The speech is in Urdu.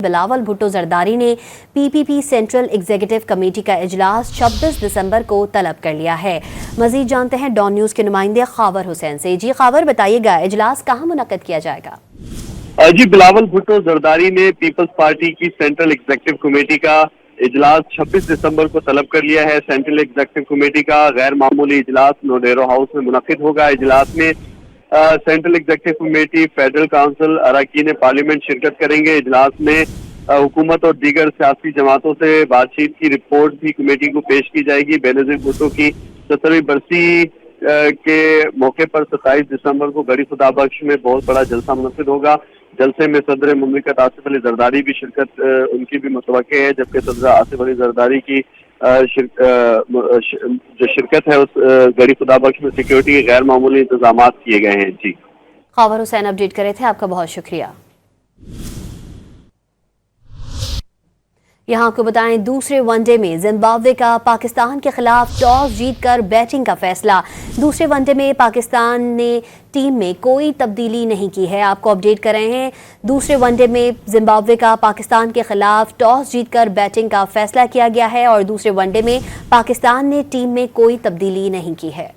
بلاول بھٹو زرداری نے پی پی پی سینٹرل ایگزیکٹو کمیٹی کا اجلاس 26 دسمبر کو طلب کر لیا ہے۔ مزید جانتے ہیں ڈان نیوز کے نمائندے خاور حسین سے۔ جی خاور، بتائیے گا اجلاس کہاں منعقد کیا جائے گا؟ جی بلاول بھٹو زرداری نے پیپلز پارٹی کی سینٹرل ایگزیکٹو کمیٹی کا اجلاس 26 دسمبر کو طلب کر لیا ہے۔ سینٹرل ایگزیکٹو کمیٹی کا غیر معمولی اجلاس نوڈیرو ہاؤس میں منعقد ہوگا۔ اجلاس میں central executive committee, federal council, اراکین پارلیمنٹ شرکت کریں گے۔ اجلاس میں حکومت اور دیگر سیاسی جماعتوں سے بات چیت کی رپورٹ بھی کمیٹی کو پیش کی جائے گی۔ بینظیر بھٹو کی 70ویں برسی کے موقع پر 27 دسمبر کو گڑھی خدا بخش میں بہت بڑا جلسہ منعقد ہوگا۔ جلسے میں صدر مملکت آصف علی زرداری بھی شرکت ان کی بھی متوقع ہے، جبکہ صدر آصف علی زرداری کی جو شرکت ہے اس گڑھی خدا بخش میں سیکیورٹی کے غیر معمولی انتظامات کیے گئے ہیں۔ جی خاور حسین اپڈیٹ کرے تھے، آپ کا بہت شکریہ۔ یہاں آپ کو بتائیں، دوسرے ون ڈے میں زمبابوے کا پاکستان کے خلاف ٹاس جیت کر بیٹنگ کا فیصلہ۔ دوسرے ون ڈے میں پاکستان نے ٹیم میں کوئی تبدیلی نہیں کی ہے۔ آپ کو اپڈیٹ کر رہے ہیں، دوسرے ون ڈے میں زمبابوے کا پاکستان کے خلاف ٹاس جیت کر بیٹنگ کا فیصلہ کیا گیا ہے اور دوسرے ون ڈے میں پاکستان نے ٹیم میں کوئی تبدیلی نہیں کی ہے۔